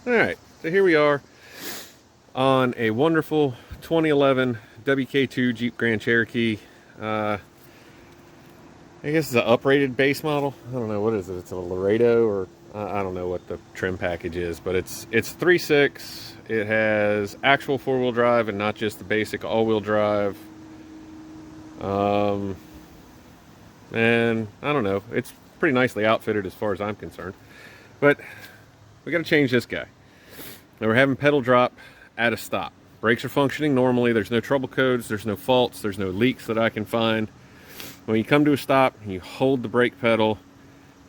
Alright, so here we are on a wonderful 2011 WK2 Jeep Grand Cherokee. I guess it's an uprated base model. I don't know, what is it? It's a Laredo, or I don't know what the trim package is, but it's 3.6. It has actual four-wheel drive and not just the basic all-wheel drive. And I don't know, it's pretty nicely outfitted as far as I'm concerned. But we got to change this guy. Now we're having pedal drop at a stop. Brakes are functioning normally. There's no trouble codes. There's no faults. There's no leaks that I can find. When you come to a stop and you hold the brake pedal,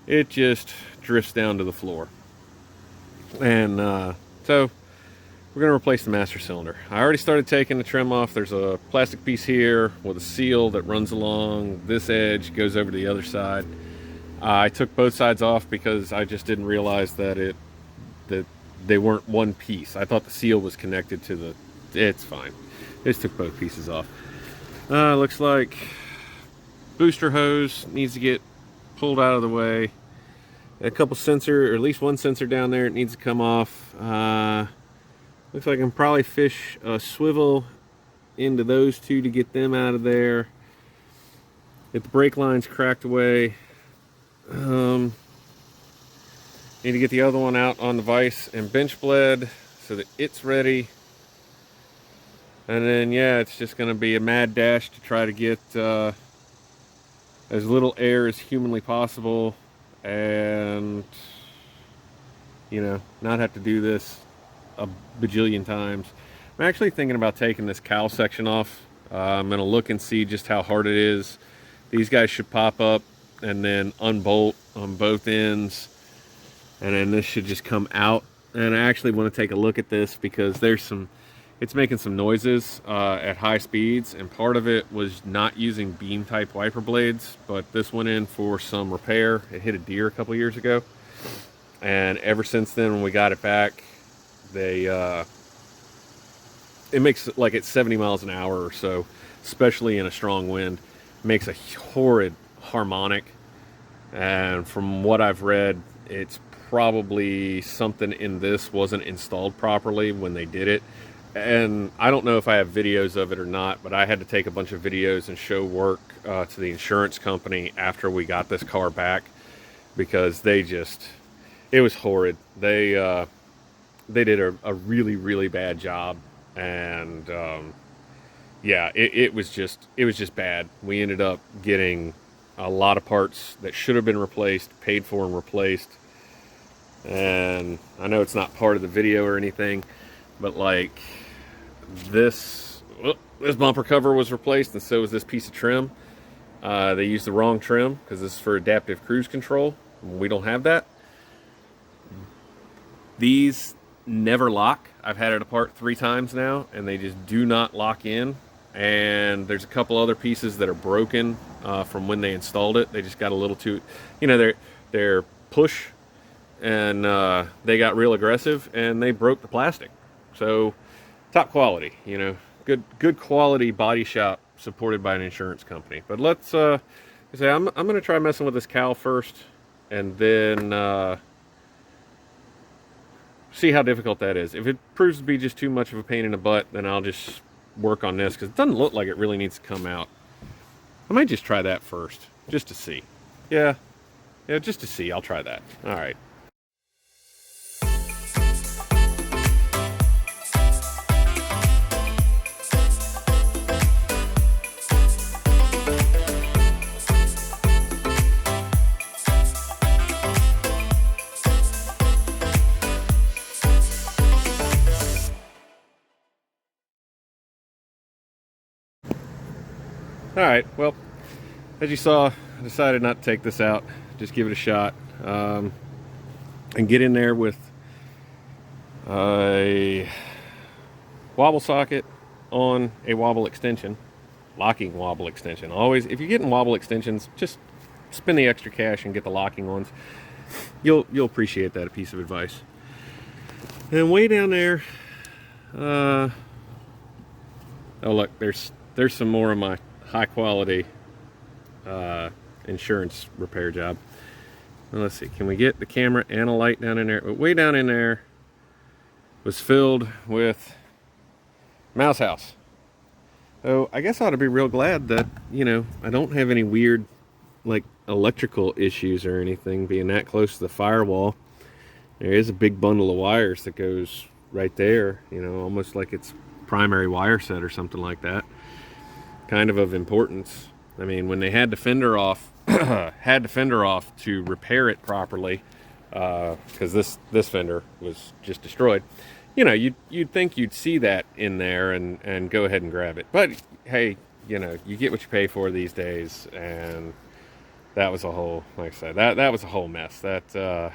it just drifts down to the floor. And so we're going to replace the master cylinder. I already started taking the trim off. There's a plastic piece here with a seal that runs along this edge, goes over to the other side. I took both sides off because I just didn't realize that they weren't one piece. I thought the seal was connected to the... It's fine. Just took both pieces off. Looks like booster hose needs to get pulled out of the way. A couple sensor, or at least one sensor down there, it needs to come off. Looks like I can probably fish a swivel into those two to get them out of there. If the brake line's cracked away, need to get the other one out on the vise and bench bled so that it's ready. And then, yeah, it's just going to be a mad dash to try to get as little air as humanly possible, and, you know, not have to do this a bajillion times. I'm actually thinking about taking this cowl section off. I'm going to look and see just how hard it is. These guys should pop up and then unbolt on both ends, and then this should just come out. And I actually want to take a look at this because it's making some noises at high speeds, and part of it was not using beam type wiper blades, but this went in for some repair. It hit a deer a couple years ago, and ever since then when we got it back, it makes like it's 70 miles an hour or so, especially in a strong wind. It makes a horrid harmonic, and from what I've read, it's probably something in this wasn't installed properly when they did it. And I don't know if I have videos of it or not, but I had to take a bunch of videos and show work to the insurance company after we got this car back, because it was horrid. They did a really, really bad job, and yeah, it was just bad. We ended up getting a lot of parts that should have been replaced, paid for and replaced. And I know it's not part of the video or anything, but like this bumper cover was replaced, and so was this piece of trim. They used the wrong trim because this is for adaptive cruise control. We don't have that. These never lock. I've had it apart 3 times now, and they just do not lock in. And there's a couple other pieces that are broken from when they installed it. They just got a little too, you know, they're push, and they got real aggressive, and they broke the plastic. So top quality, you know, good quality body shop supported by an insurance company. But let's say I'm going to try messing with this cowl first, and then see how difficult that is. If it proves to be just too much of a pain in the butt, then I'll just work on this, because it doesn't look like it really needs to come out. I might just try that first, just to see. Yeah, just to see. I'll try that. All right. Alright, well, as you saw, I decided not to take this out, just give it a shot, and get in there with a wobble socket on a wobble extension, locking wobble extension. Always, if you're getting wobble extensions, just spend the extra cash and get the locking ones. You'll appreciate that, a piece of advice. And way down there, oh look, there's some more of my high quality insurance repair job. Well, let's see, can we get the camera and a light down in there? But way down in there, was filled with mouse house. So I guess I ought to be real glad that, you know, I don't have any weird like electrical issues or anything being that close to the firewall. There is a big bundle of wires that goes right there, you know, almost like it's primary wire set or something like that. Kind of importance. I mean, when they had the fender off, to repair it properly, because this fender was just destroyed. You know, you'd think you'd see that in there and go ahead and grab it. But hey, you know, you get what you pay for these days, and that was a whole, like I said, that was a whole mess. That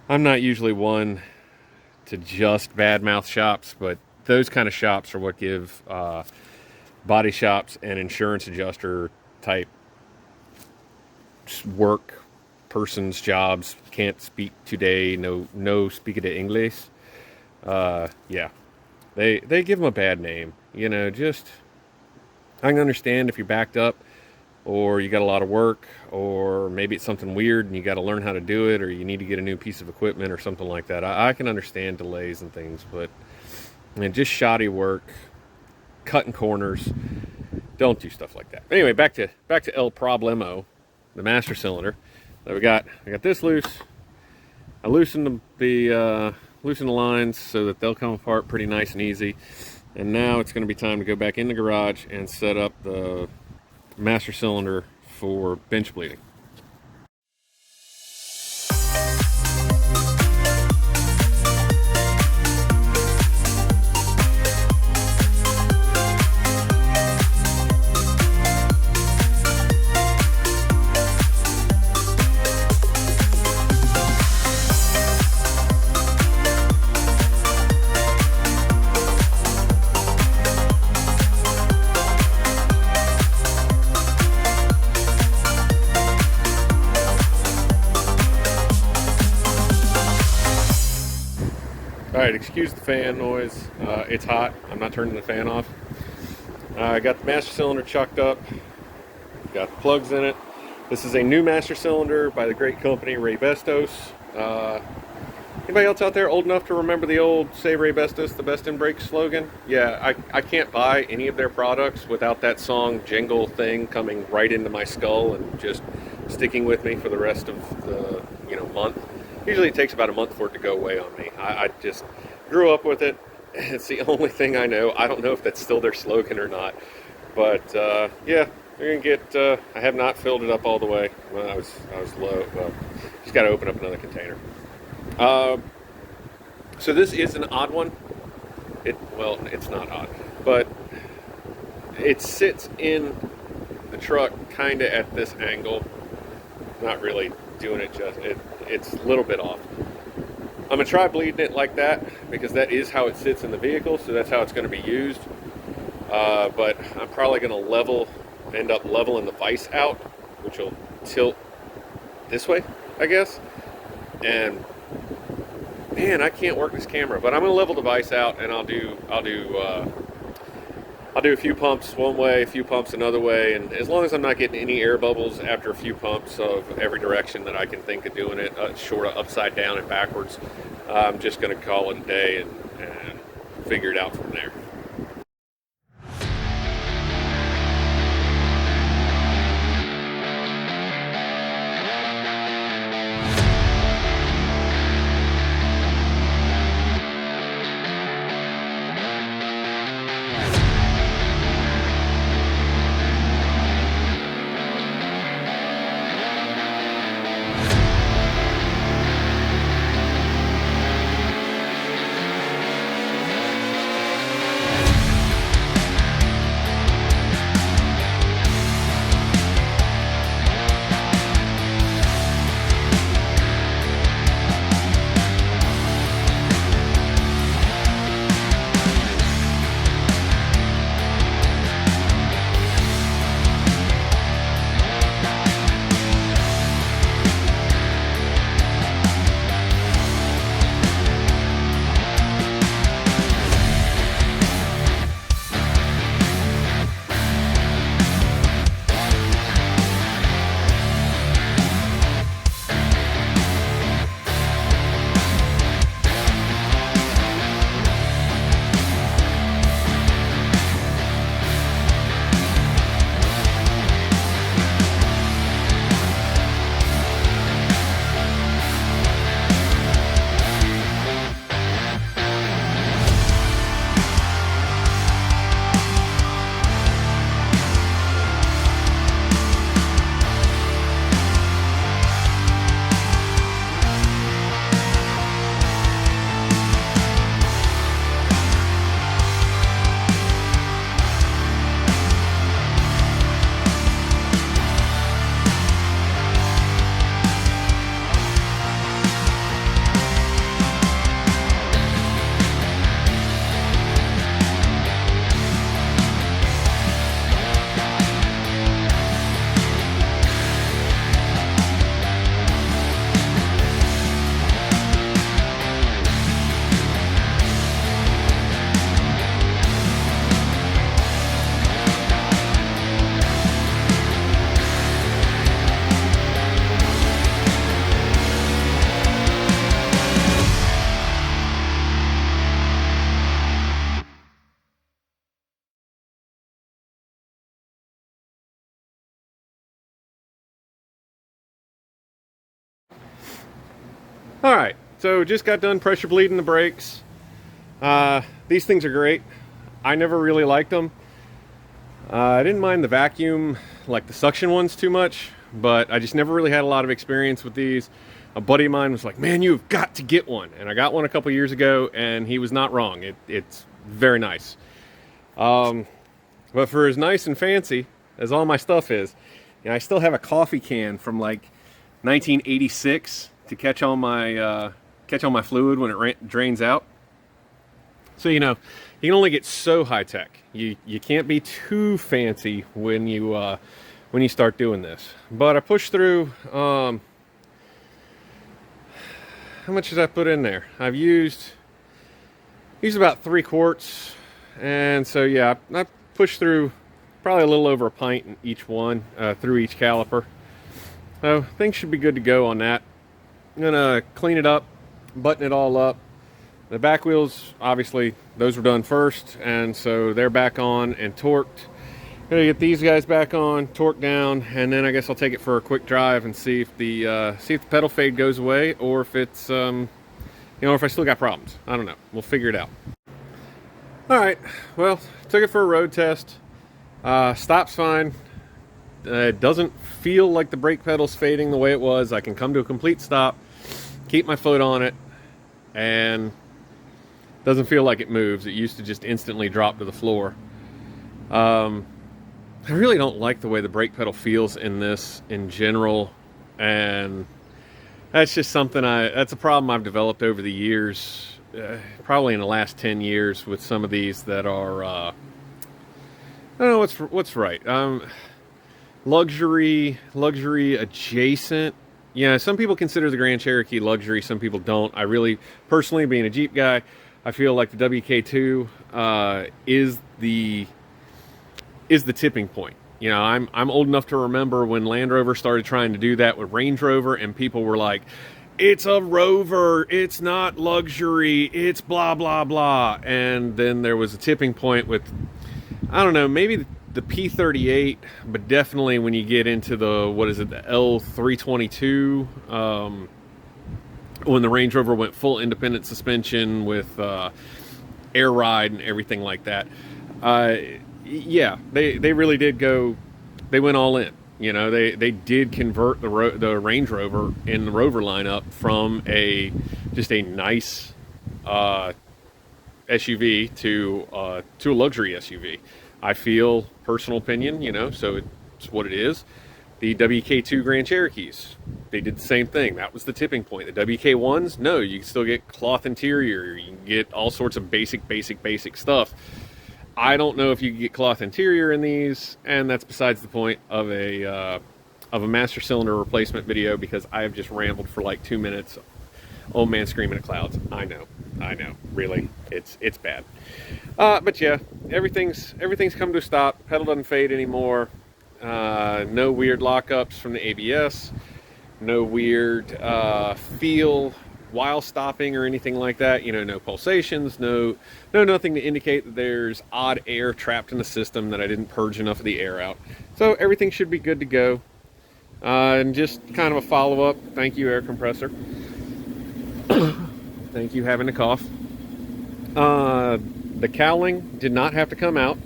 I'm not usually one to just badmouth shops, but those kind of shops are what give body shops and insurance adjuster type work person's jobs. Can't speak today, no speak it English. Yeah, they give them a bad name. You know, just, I can understand if you're backed up or you got a lot of work, or maybe it's something weird and you got to learn how to do it, or you need to get a new piece of equipment or something like that. I can understand delays and things, but I mean, just shoddy work, cutting corners, don't do stuff like that. Anyway, back to El Problemo, the master cylinder. So we got this loose. I loosened the lines so that they'll come apart pretty nice and easy. And now it's going to be time to go back in the garage and set up the master cylinder for bench bleeding. Alright, excuse the fan noise. It's hot. I'm not turning the fan off. I got the master cylinder chucked up. Got the plugs in it. This is a new master cylinder by the great company Ray Bestos. Anybody else out there old enough to remember the old "Say Ray Bestos, the best in brakes" slogan? Yeah, I can't buy any of their products without that song jingle thing coming right into my skull and just sticking with me for the rest of the month. Usually it takes about a month for it to go away on me. I just grew up with it. It's the only thing I know. I don't know if that's still their slogan or not. But yeah, we're gonna get. I have not filled it up all the way. Well, I was low. Well, just got to open up another container. So this is an odd one. It's not odd, but it sits in the truck kind of at this angle. Not really doing it justice. It's a little bit off. I'm going to try bleeding it like that because that is how it sits in the vehicle, so that's how it's going to be used. But I'm probably going to end up leveling the vise out, which will tilt this way, I guess. And man, I can't work this camera, but I'm going to level the vise out, and I'll do a few pumps one way, a few pumps another way, and as long as I'm not getting any air bubbles after a few pumps of every direction that I can think of doing it, short of upside down and backwards, I'm just going to call it a day and figure it out from there. All right, so just got done pressure bleeding the brakes. These things are great. I never really liked them. I didn't mind the vacuum, like the suction ones, too much, but I just never really had a lot of experience with these. A buddy of mine was like, man, you've got to get one. And I got one a couple years ago, and he was not wrong. It's very nice. But for as nice and fancy as all my stuff is, you know, I still have a coffee can from like 1986 to catch all my fluid when it drains out. So, you know, you can only get so high tech. You can't be too fancy when you start doing this. But I pushed through. How much did I put in there? I've used about 3 quarts, and so yeah, I pushed through probably a little over a pint in each one through each caliper. So things should be good to go on that. I'm gonna clean it up, button it all up. The back wheels, obviously, those were done first, and so they're back on and torqued. I'm gonna get these guys back on, torqued down, and then I guess I'll take it for a quick drive and see if the pedal fade goes away, or if it's you know, if I still got problems. I don't know. We'll figure it out. All right. Well, took it for a road test. Stops fine. It doesn't feel like the brake pedal's fading the way it was. I can come to a complete stop, keep my foot on it, and doesn't feel like it moves. It used to just instantly drop to the floor. I really don't like the way the brake pedal feels in this in general, and that's just something that's a problem I've developed over the years, probably in the last 10 years with some of these that are, I don't know what's right. Luxury adjacent. Yeah, some people consider the Grand Cherokee luxury, some people don't. I really, personally, being a Jeep guy, I feel like the WK2 is the tipping point. You know, I'm old enough to remember when Land Rover started trying to do that with Range Rover, and people were like, it's a Rover, it's not luxury, it's blah, blah, blah. And then there was a tipping point with, I don't know, maybe the P38, but definitely when you get into the, what is it, the L322, when the Range Rover went full independent suspension with air ride and everything like that. Yeah, they really did go, they went all in. You know, they did convert the Range Rover in the Rover lineup from just a nice SUV to a luxury SUV. I feel, personal opinion, you know, so it's what it is. The WK2 Grand Cherokees, they did the same thing. That was the tipping point. The WK1s, no, you can still get cloth interior. You can get all sorts of basic stuff. I don't know if you can get cloth interior in these, and that's besides the point of a Master Cylinder replacement video, because I have just rambled for like 2 minutes. Old man screaming at clouds. I know, really, it's bad. But yeah, everything's come to a stop. Pedal doesn't fade anymore. No weird lockups from the ABS. No weird feel while stopping or anything like that. You know, no pulsations, no nothing to indicate that there's odd air trapped in the system, that I didn't purge enough of the air out. So everything should be good to go. And just kind of a follow-up. Thank you, air compressor. Thank you, having a cough. The cowling did not have to come out.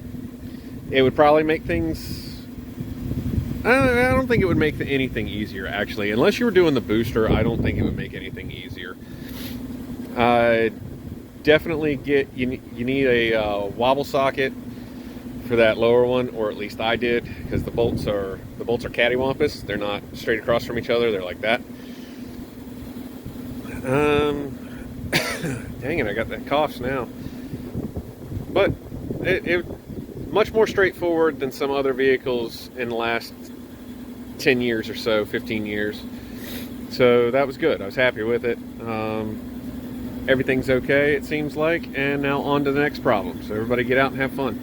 It would probably make things, I don't think it would make anything easier, actually. Unless you were doing the booster, I don't think it would make anything easier. Definitely you need a wobble socket for that lower one, or at least I did, because the bolts are cattywampus. They're not straight across from each other. They're like that. Dang it, I got that coughs now. But it much more straightforward than some other vehicles in the last 10 years or so, 15 years. So that was good. I was happy with it. Everything's okay, it seems like, and now on to the next problem. So everybody get out and have fun.